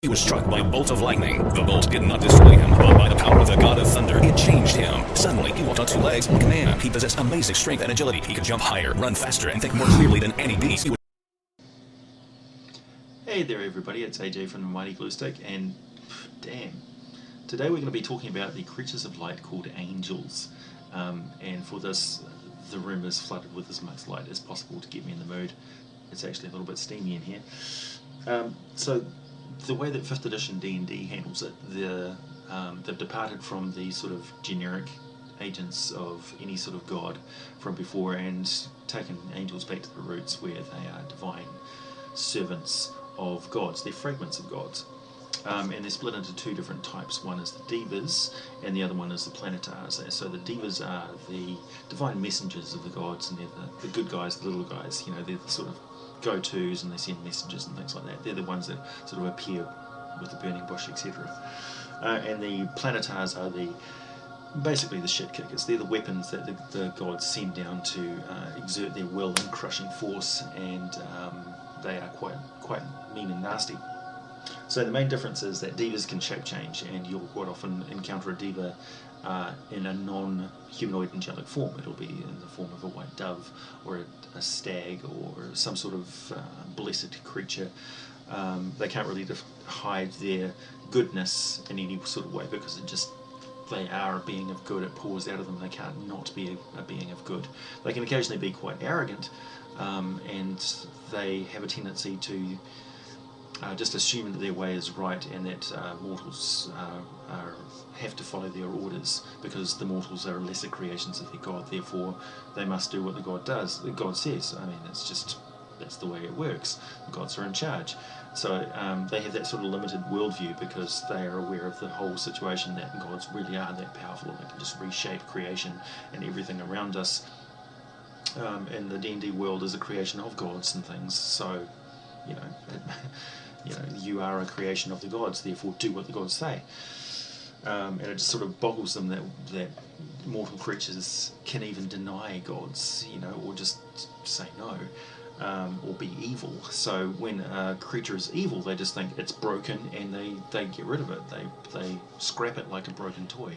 He was struck by a bolt of lightning. The bolt did not destroy him, but by the power of the god of thunder, it changed him. Suddenly, he walked on two legs like a man. He possessed amazing strength and agility. He could jump higher, run faster, and think more clearly than any beast. Hey there everybody, it's AJ from the Mighty Glue Stick, and damn, today we're going to be talking about the creatures of light called angels. And for this, the room is flooded with as much light as possible to get me in the mood. It's actually a little bit steamy in here. So the way that 5th edition D&D handles it, they've departed from the sort of generic agents of any sort of god from before and taken angels back to the roots where they are divine servants of gods. They're fragments of gods. And they're split into two different types. One is the Devas, and the other one is the Planetars. So the Devas are the divine messengers of the gods, and they're the good guys, the little guys. You know, they're the sort of go-tos, and they send messages and things like that. They're the ones that sort of appear with the burning bush, etc. And the Planetars are basically the shit kickers. They're the weapons that the gods send down to exert their will and crushing force, and they are quite mean and nasty. So the main difference is that Devas can shape change, and you'll quite often encounter a Deva in a non-humanoid angelic form. It'll be in the form of a white dove, or a stag, or some sort of blessed creature. They can't really hide their goodness in any sort of way, because they are a being of good. It pours out of them. They can't not be a being of good. They can occasionally be quite arrogant, and they have a tendency to just assume that their way is right, and that mortals have to follow their orders, because the mortals are lesser creations of their god. Therefore, they must do what the god does. The god says. I mean, that's the way it works. The gods are in charge. So they have that sort of limited worldview, because they are aware of the whole situation, that gods really are that powerful, and they can just reshape creation and everything around us. And the D&D world is a creation of gods and things. So, you are a creation of the gods, therefore do what the gods say. And it just sort of boggles them that mortal creatures can even deny gods, or just say no, or be evil. So when a creature is evil, they just think it's broken, and they get rid of it. They scrap it like a broken toy.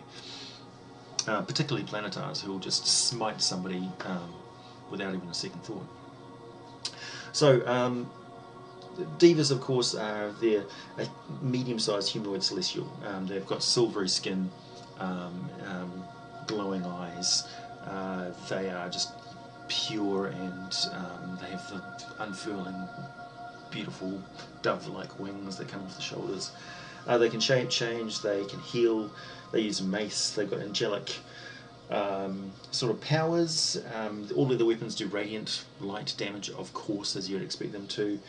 Particularly Planetars, who will just smite somebody without even a second thought. So Devas, of course, they're a medium-sized humanoid celestial. They've got silvery skin, glowing eyes. They are just pure, and they have the unfurling, beautiful dove-like wings that come off the shoulders. They can shape change. They can heal. They use mace. They've got angelic sort of powers. All of the weapons do radiant light damage, of course, as you'd expect them to.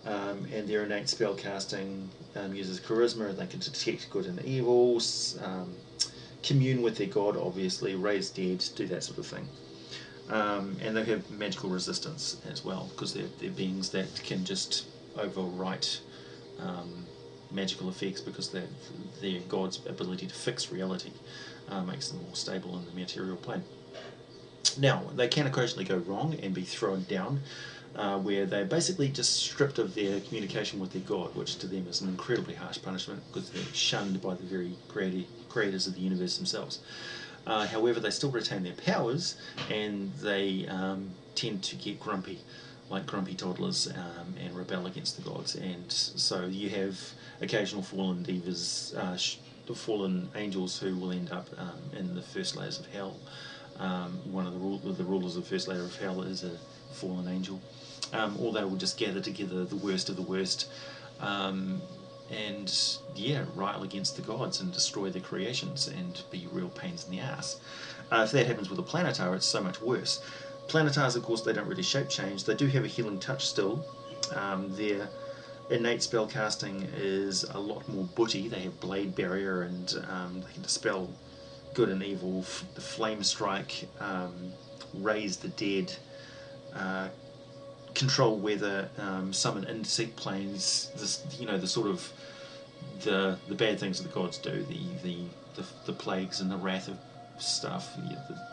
And their innate spell casting uses charisma. They can detect good and evil, commune with their god, obviously, raise dead, do that sort of thing. And they have magical resistance as well, because they're beings that can just overwrite magical effects, because their god's ability to fix reality makes them more stable in the material plane. Now, they can occasionally go wrong and be thrown down, where they're basically just stripped of their communication with their god, which to them is an incredibly harsh punishment, because they're shunned by the very creators of the universe themselves. However, they still retain their powers, and they tend to get grumpy, like grumpy toddlers, and rebel against the gods. And so you have occasional fallen Devas, fallen angels, who will end up in the first layers of hell. One of the rulers of the first layer of hell is a fallen angel. Or they will just gather together the worst of the worst, and rile against the gods and destroy their creations and be real pains in the ass. If that happens with a Planetar, it's so much worse. Planetars, of course, they don't really shape change. They do have a healing touch still. Their innate spell casting is a lot more booty. They have blade barrier, and they can dispel good and evil, the flame strike, raise the dead, control weather, summon insect planes. The sort of the bad things that the gods do, the plagues and the wrath of stuff.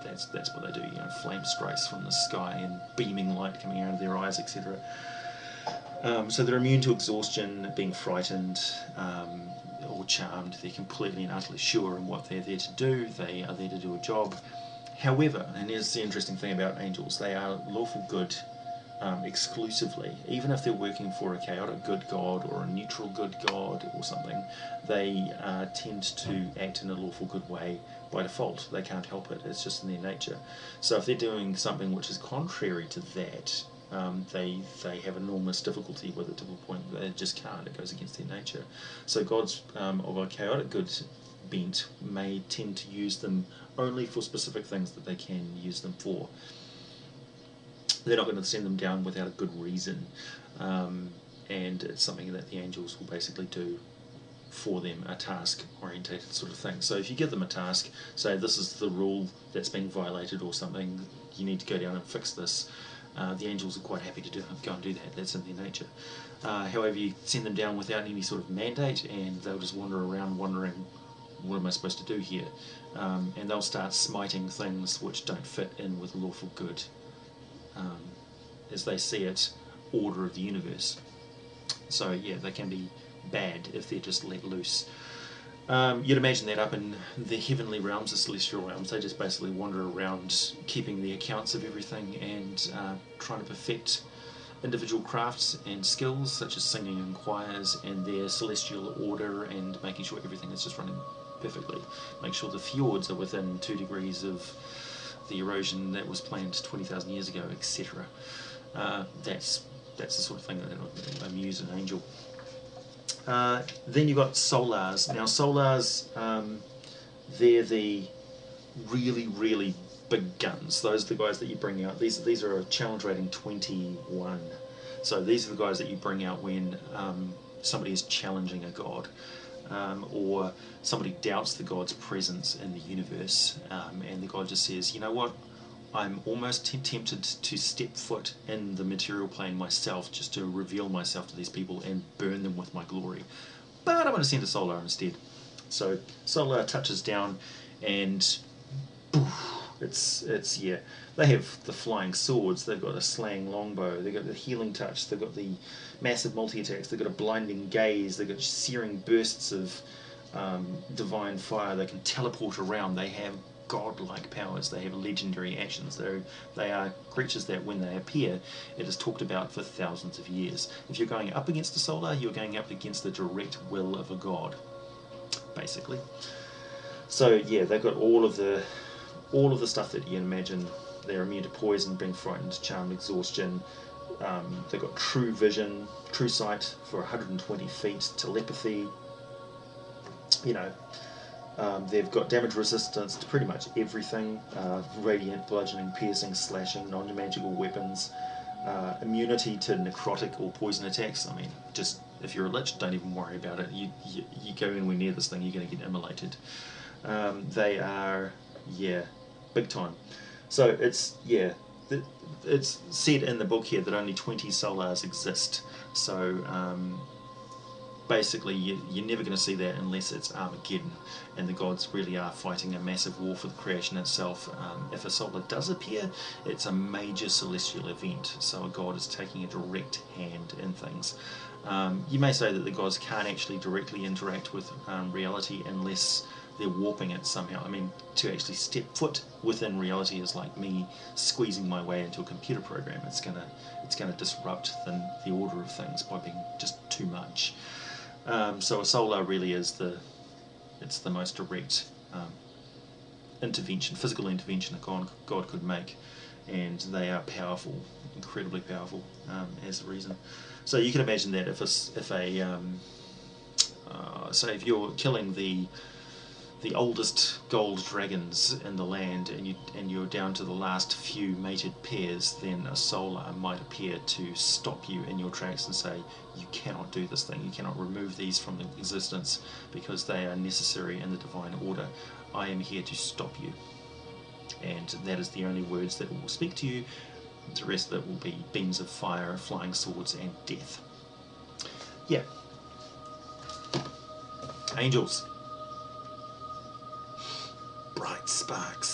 That's what they do. Flame strikes from the sky and beaming light coming out of their eyes, etc. So they're immune to exhaustion, being frightened, or charmed. They're completely and utterly sure in what they're there to do. They are there to do a job. However, and here's the interesting thing about angels, they are lawful good exclusively. Even if they're working for a chaotic good god or a neutral good god or something, they tend to act in a lawful good way by default. They can't help it. It's just in their nature. So if they're doing something which is contrary to that, they have enormous difficulty with it, to the point that they just can't. It goes against their nature. So gods of a chaotic good bent may tend to use them only for specific things that they can use them for. They're not going to send them down without a good reason, and it's something that the angels will basically do for them, a task-orientated sort of thing. So if you give them a task, say this is the rule that's being violated or something, you need to go down and fix this, the angels are quite happy to go and do that. That's in their nature. However, you send them down without any sort of mandate, and they'll just wander around wondering, what am I supposed to do here? And they'll start smiting things which don't fit in with lawful good, as they see it, order of the universe. So yeah, they can be bad if they're just let loose. You'd imagine that up in the heavenly realms, the celestial realms, they just basically wander around keeping the accounts of everything and trying to perfect individual crafts and skills such as singing in choirs and their celestial order, and making sure everything is just running perfectly. Make sure the fjords are within 2 degrees of the erosion that was planned 20,000 years ago, etc. That's the sort of thing that would amuse an angel. Then you've got solars. Now solars, they're the really, really big guns. Those are the guys that you bring out. These are a challenge rating 21. So these are the guys that you bring out when somebody is challenging a god, or somebody doubts the god's presence in the universe, and the god just says, you know what, I'm almost tempted to step foot in the material plane myself, just to reveal myself to these people and burn them with my glory. But I'm going to send a solar instead. So solar touches down, and it's yeah. They have the flying swords. They've got a slaying longbow. They've got the healing touch. They've got the massive multi-attacks. They've got a blinding gaze. They've got searing bursts of divine fire. They can teleport around. They have godlike powers. They have legendary actions. They are creatures that, when they appear, it is talked about for thousands of years. If you're going up against a solar, you're going up against the direct will of a god, basically. So yeah, they've got all of the stuff that you can imagine. They're immune to poison, being frightened, charmed, exhaustion. They've got true vision, true sight for 120 feet, telepathy. You know, they've got damage resistance to pretty much everything. Radiant, bludgeoning, piercing, slashing, non-magical weapons. Immunity to necrotic or poison attacks. I mean, just if you're a lich, don't even worry about it. You go anywhere near this thing, you're going to get immolated. They are, yeah, big time. So it's said in the book here that only 20 solars exist. So basically you're never going to see that unless it's Armageddon, and the gods really are fighting a massive war for the creation itself. If a solar does appear, it's a major celestial event, so a god is taking a direct hand in things. You may say that the gods can't actually directly interact with reality unless they're warping it somehow. I mean, to actually step foot within reality is like me squeezing my way into a computer program. It's gonna disrupt the order of things by being just too much. So a solar really is the most direct intervention, physical intervention a god could make, and they are powerful, incredibly powerful, as a reason. So you can imagine that if you're killing the oldest gold dragons in the land, and you're down to the last few mated pairs, then a solar might appear to stop you in your tracks and say, you cannot do this thing, you cannot remove these from existence because they are necessary in the divine order. I am here to stop you. And that is the only words that will speak to you. The rest of it will be beams of fire, flying swords, and death. Yeah. Angels. Bright sparks.